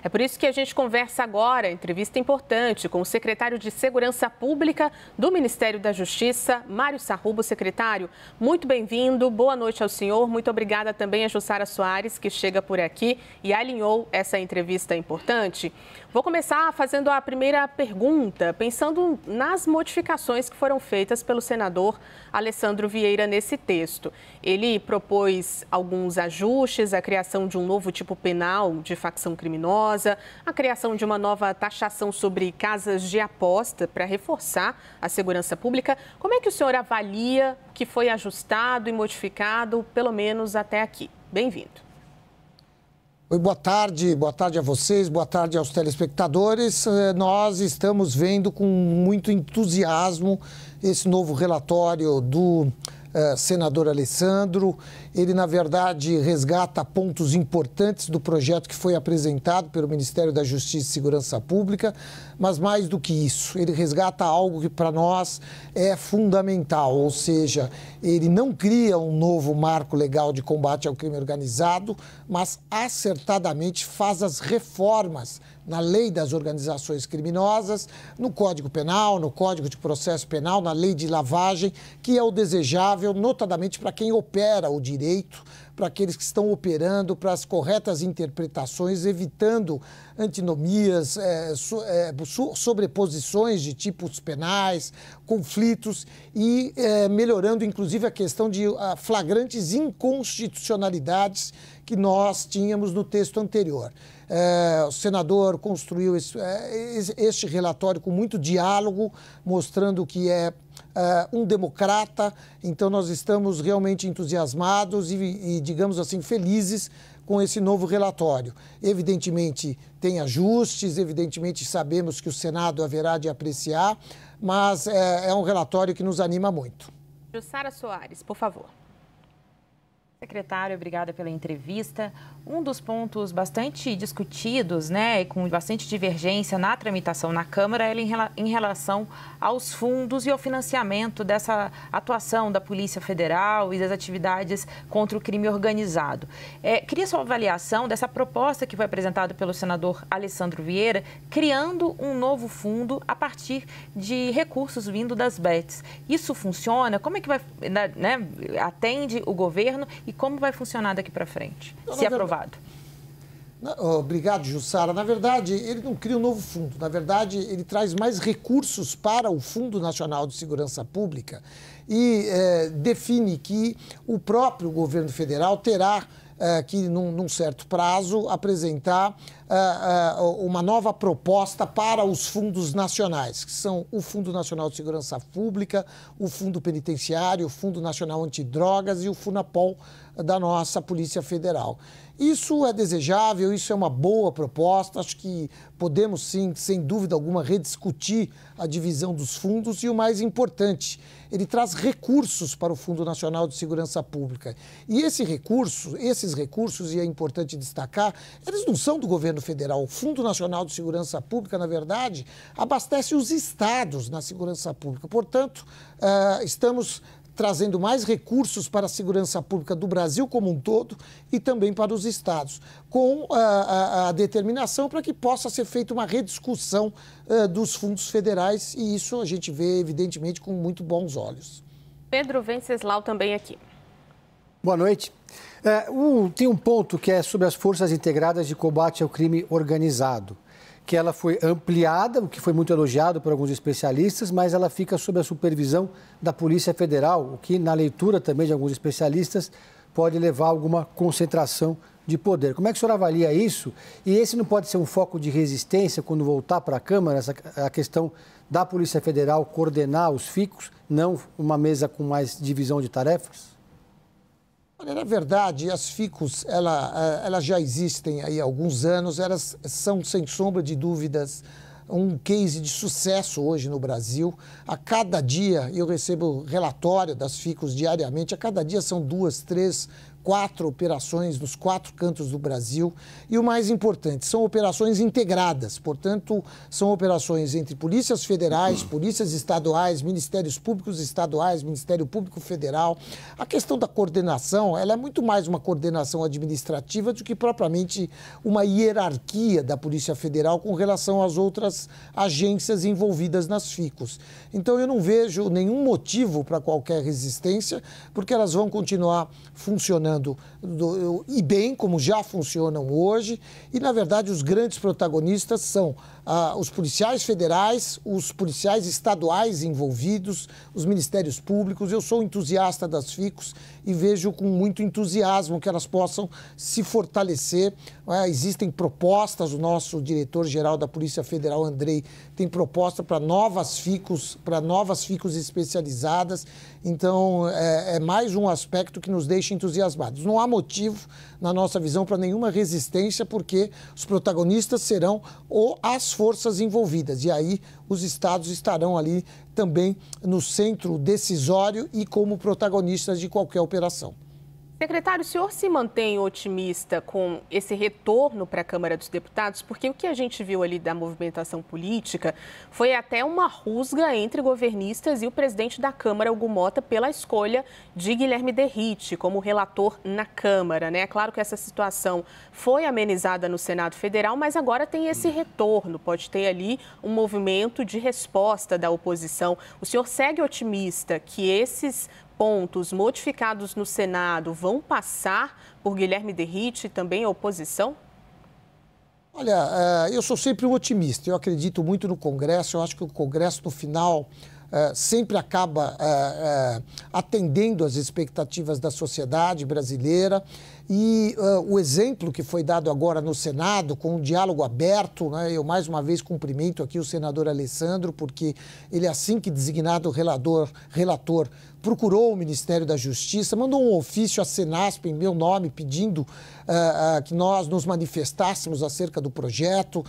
É por isso que a gente conversa agora, entrevista importante, com o secretário de Segurança Pública do Ministério da Justiça, Mário Sarrubo. Secretário, muito bem-vindo, boa noite ao senhor. Muito obrigada também a Jussara Soares, que chega por aqui e alinhou essa entrevista importante. Vou começar fazendo a primeira pergunta, pensando nas modificações que foram feitas pelo senador Alessandro Vieira nesse texto. Ele propôs alguns ajustes, a criação de um novo tipo penal de facção criminosa, a criação de uma nova taxação sobre casas de aposta para reforçar a segurança pública. Como é que o senhor avalia que foi ajustado e modificado, pelo menos até aqui? Bem-vindo. Oi, boa tarde a vocês, boa tarde aos telespectadores. Nós estamos vendo com muito entusiasmo esse novo relatório do senador Alessandro. Ele, na verdade, resgata pontos importantes do projeto que foi apresentado pelo Ministério da Justiça e Segurança Pública, mas mais do que isso, ele resgata algo que para nós é fundamental, ou seja, ele não cria um novo marco legal de combate ao crime organizado, mas acertadamente faz as reformas na lei das organizações criminosas, no Código Penal, no Código de Processo Penal, na lei de lavagem, que é o desejável, notadamente para quem opera o direito, para aqueles que estão operando, para as corretas interpretações, evitando antinomias, sobreposições de tipos penais, conflitos e melhorando, inclusive, a questão de flagrantes inconstitucionalidades que nós tínhamos no texto anterior. O senador construiu este relatório com muito diálogo, mostrando que é um democrata. Então, nós estamos realmente entusiasmados e, digamos assim, felizes com esse novo relatório. Evidentemente, tem ajustes, evidentemente, sabemos que o Senado haverá de apreciar, mas é um relatório que nos anima muito. Jussara Soares, por favor. Secretário, obrigada pela entrevista. Um dos pontos bastante discutidos, né, e com bastante divergência na tramitação na Câmara, é em relação aos fundos e ao financiamento dessa atuação da Polícia Federal e das atividades contra o crime organizado. Queria sua avaliação dessa proposta que foi apresentada pelo senador Alessandro Vieira, criando um novo fundo a partir de recursos vindo das bets. Isso funciona? Como é que vai, né, atende o governo e como vai funcionar daqui para frente, se aprovado? Obrigado, Jussara. Na verdade, ele não cria um novo fundo. Na verdade, ele traz mais recursos para o Fundo Nacional de Segurança Pública e define que o próprio governo federal terá que, num certo prazo, apresentar uma nova proposta para os fundos nacionais, que são o Fundo Nacional de Segurança Pública, o Fundo Penitenciário, o Fundo Nacional Antidrogas e o FUNAPOL da nossa Polícia Federal. Isso é desejável, isso é uma boa proposta, acho que podemos sim, sem dúvida alguma, rediscutir a divisão dos fundos e o mais importante, ele traz recursos para o Fundo Nacional de Segurança Pública. E esses recursos, e é importante destacar, eles não são do governo federal. O Fundo Nacional de Segurança Pública, na verdade, abastece os estados na segurança pública. Portanto, estamos trazendo mais recursos para a segurança pública do Brasil como um todo e também para os estados, com a determinação para que possa ser feita uma rediscussão dos fundos federais e isso a gente vê, evidentemente, com muito bons olhos. Pedro Venceslau também aqui. Boa noite. Tem um ponto que é sobre as Forças Integradas de Combate ao Crime Organizado, que ela foi ampliada, o que foi muito elogiado por alguns especialistas, mas ela fica sob a supervisão da Polícia Federal, o que, na leitura também de alguns especialistas, pode levar a alguma concentração de poder. Como é que o senhor avalia isso? E esse não pode ser um foco de resistência quando voltar para a Câmara, a questão da Polícia Federal coordenar os FICOS, não uma mesa com mais divisão de tarefas? Olha, na verdade, as FICOS, elas já existem aí há alguns anos, elas são, sem sombra de dúvidas, um case de sucesso hoje no Brasil. A cada dia, eu recebo relatório das FICOS diariamente, a cada dia são 2, 3 4 operações nos 4 cantos do Brasil. E o mais importante, são operações integradas, portanto, são operações entre polícias federais, polícias estaduais, ministérios públicos estaduais, Ministério Público Federal. A questão da coordenação, ela é muito mais uma coordenação administrativa do que propriamente uma hierarquia da Polícia Federal com relação às outras agências envolvidas nas FICOS. Então, eu não vejo nenhum motivo para qualquer resistência, porque elas vão continuar funcionando e bem, como já funcionam hoje. E, na verdade, os grandes protagonistas são os policiais federais, os policiais estaduais envolvidos, os ministérios públicos. Eu sou entusiasta das FICOS e vejo com muito entusiasmo que elas possam se fortalecer. Existem propostas, o nosso diretor-geral da Polícia Federal, Andrei, tem proposta para novas FICOS especializadas. Então, é mais um aspecto que nos deixa entusiasmados. Não há motivo, na nossa visão, para nenhuma resistência, porque os protagonistas serão as forças envolvidas. E aí, os estados estarão ali também no centro decisório e como protagonistas de qualquer operação. Secretário, o senhor se mantém otimista com esse retorno para a Câmara dos Deputados? Porque o que a gente viu ali da movimentação política foi até uma rusga entre governistas e o presidente da Câmara, Hugo Mota, pela escolha de Guilherme Derrite como relator na Câmara, né? É claro que essa situação foi amenizada no Senado Federal, mas agora tem esse retorno, pode ter ali um movimento de resposta da oposição. O senhor segue otimista que esses pontos modificados no Senado vão passar por Guilherme Derrite e também a oposição? Olha, eu sou sempre um otimista. Eu acredito muito no Congresso. Eu acho que o Congresso, no final, sempre acaba atendendo às expectativas da sociedade brasileira. E o exemplo que foi dado agora no Senado, com um diálogo aberto, né? Eu mais uma vez cumprimento aqui o senador Alessandro, porque ele, assim que designado relator, procurou o Ministério da Justiça, mandou um ofício à Senasp em meu nome, pedindo que nós nos manifestássemos acerca do projeto.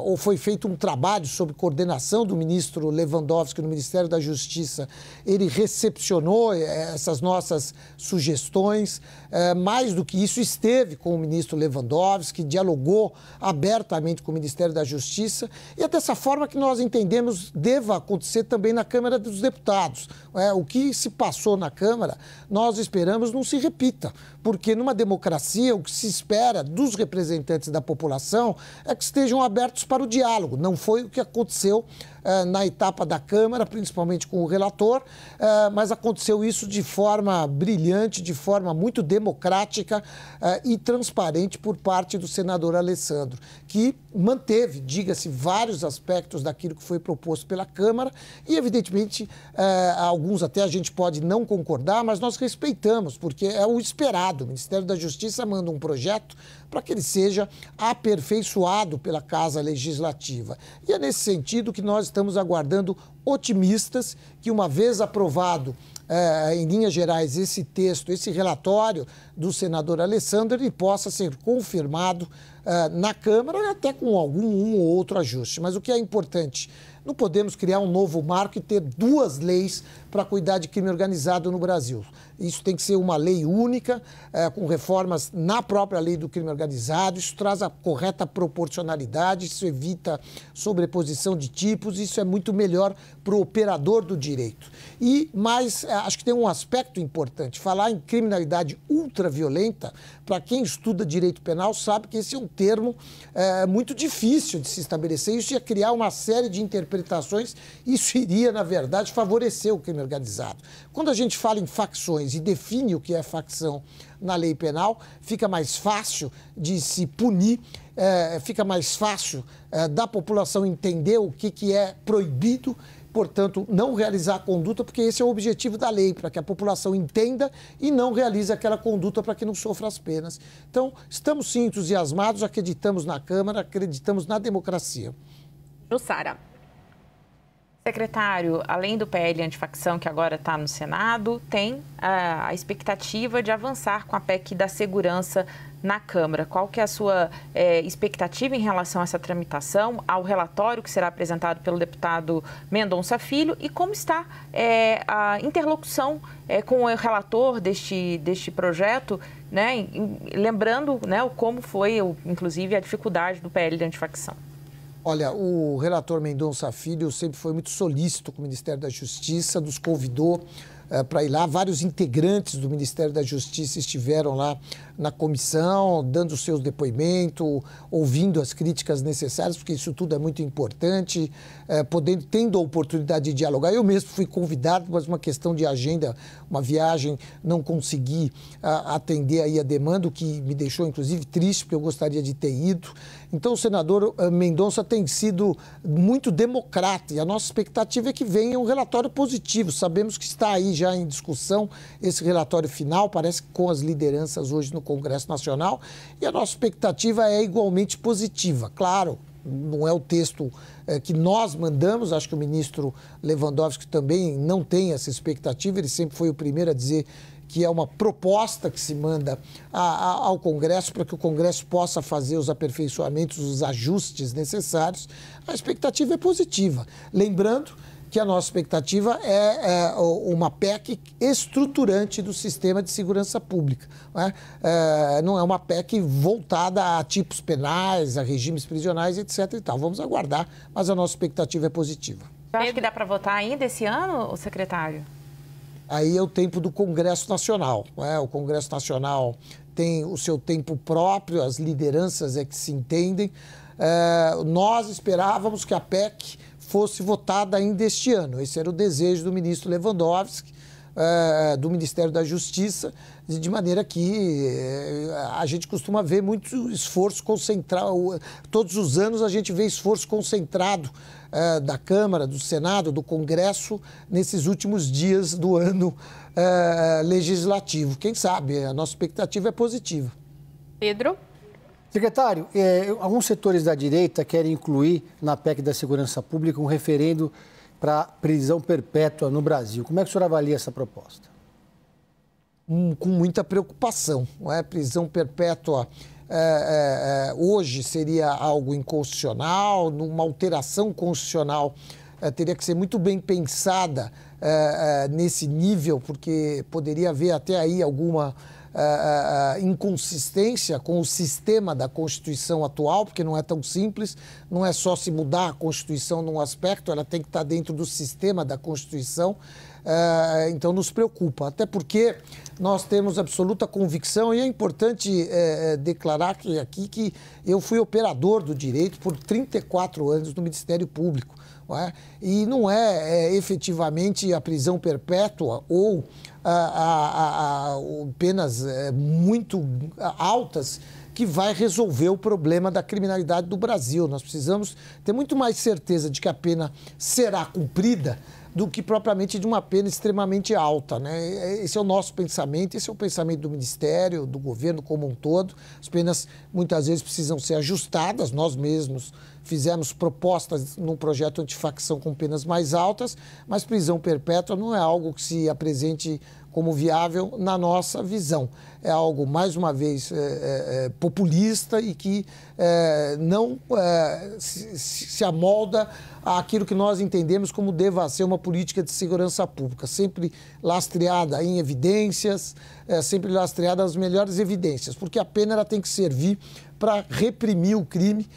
Ou foi feito um trabalho sob coordenação do ministro Lewandowski no Ministério da Justiça. Ele recepcionou essas nossas sugestões. Mais do que isso, esteve com o ministro Lewandowski, dialogou abertamente com o Ministério da Justiça, e é dessa forma que nós entendemos deva acontecer também na Câmara dos Deputados. O que se passou na Câmara, nós esperamos não se repita, porque numa democracia o que se espera dos representantes da população é que estejam abertos para o diálogo. Não foi o que aconteceu na etapa da Câmara, principalmente com o relator, mas aconteceu isso de forma brilhante, de forma muito democrática e transparente por parte do senador Alessandro, que manteve, diga-se, vários aspectos daquilo que foi proposto pela Câmara e, evidentemente, alguns até a gente pode não concordar, mas nós respeitamos, porque é o esperado. O Ministério da Justiça manda um projeto para que ele seja aperfeiçoado pela Casa Legislativa. E é nesse sentido que nós estamos aguardando otimistas que, uma vez aprovado em linhas gerais esse texto, esse relatório do senador Alessandro, ele possa ser confirmado na Câmara, até com um ou outro ajuste. Mas o que é importante, não podemos criar um novo marco e ter 2 leis para cuidar de crime organizado no Brasil. Isso tem que ser uma lei única, com reformas na própria lei do crime organizado. Isso traz a correta proporcionalidade, isso evita sobreposição de tipos, isso é muito melhor para o operador do direito. Mas acho que tem um aspecto importante. Falar em criminalidade ultraviolenta, para quem estuda direito penal, sabe que esse é um termo muito difícil de se estabelecer. Isso ia criar uma série de interpretações. Isso iria, na verdade, favorecer o crime organizado. Quando a gente fala em facções e define o que é facção na lei penal, fica mais fácil de se punir, fica mais fácil da população entender o que é proibido, portanto, não realizar a conduta, porque esse é o objetivo da lei, para que a população entenda e não realize aquela conduta para que não sofra as penas. Então, estamos sim entusiasmados, acreditamos na Câmara, acreditamos na democracia. Jussara. Secretário, além do PL antifacção, que agora está no Senado, tem a expectativa de avançar com a PEC da segurança na Câmara. Qual que é a sua expectativa em relação a essa tramitação, ao relatório que será apresentado pelo deputado Mendonça Filho e como está a interlocução com o relator deste projeto, né? Lembrando, né, como foi, inclusive, a dificuldade do PL de antifacção. Olha, o relator Mendonça Filho sempre foi muito solícito com o Ministério da Justiça, nos convidou para ir lá. Vários integrantes do Ministério da Justiça estiveram lá na comissão, dando seus depoimentos, ouvindo as críticas necessárias, porque isso tudo é muito importante, tendo a oportunidade de dialogar. Eu mesmo fui convidado, mas uma questão de agenda, uma viagem, não consegui atender aí a demanda, o que me deixou, inclusive, triste, porque eu gostaria de ter ido. Então, o senador Mendonça tem sido muito democrata e a nossa expectativa é que venha um relatório positivo. Sabemos que está aí já em discussão esse relatório final, parece que com as lideranças hoje no Congresso Nacional, e a nossa expectativa é igualmente positiva. Claro, não é o texto que nós mandamos, acho que o ministro Lewandowski também não tem essa expectativa, ele sempre foi o primeiro a dizer que é uma proposta que se manda ao Congresso para que o Congresso possa fazer os aperfeiçoamentos, os ajustes necessários. A expectativa é positiva. Lembrando que a nossa expectativa é uma PEC estruturante do sistema de segurança pública. Não é uma PEC voltada a tipos penais, a regimes prisionais, etc. e tal. Vamos aguardar, mas a nossa expectativa é positiva. Você acha que dá para votar ainda esse ano, secretário? Aí é o tempo do Congresso Nacional. O Congresso Nacional tem o seu tempo próprio, as lideranças é que se entendem. Nós esperávamos que a PEC fosse votada ainda este ano. Esse era o desejo do ministro Lewandowski, do Ministério da Justiça, de maneira que a gente costuma ver muito esforço concentrado. Todos os anos a gente vê esforço concentrado da Câmara, do Senado, do Congresso, nesses últimos dias do ano legislativo. Quem sabe? A nossa expectativa é positiva. Pedro? Secretário, alguns setores da direita querem incluir na PEC da Segurança Pública um referendo para prisão perpétua no Brasil. Como é que o senhor avalia essa proposta? Com muita preocupação. Prisão perpétua hoje seria algo inconstitucional, numa alteração constitucional teria que ser muito bem pensada nesse nível, porque poderia haver até aí alguma inconsistência com o sistema da Constituição atual, porque não é tão simples, não é só se mudar a Constituição num aspecto, ela tem que estar dentro do sistema da Constituição, então nos preocupa, até porque nós temos absoluta convicção, e é importante declarar aqui que eu fui operador do direito por 34 anos no Ministério Público, e não é efetivamente a prisão perpétua ou penas muito altas que vai resolver o problema da criminalidade do Brasil. Nós precisamos ter muito mais certeza de que a pena será cumprida do que propriamente de uma pena extremamente alta, Esse é o nosso pensamento, esse é o pensamento do Ministério, do governo como um todo. As penas muitas vezes precisam ser ajustadas, nós mesmos fizemos propostas num projeto antifacção com penas mais altas, mas prisão perpétua não é algo que se apresente como viável na nossa visão. É algo, mais uma vez, populista e que não se amolda àquilo que nós entendemos como deva ser uma política de segurança pública, sempre lastreada em evidências, sempre lastreada às melhores evidências, porque a pena ela tem que servir para reprimir o crime,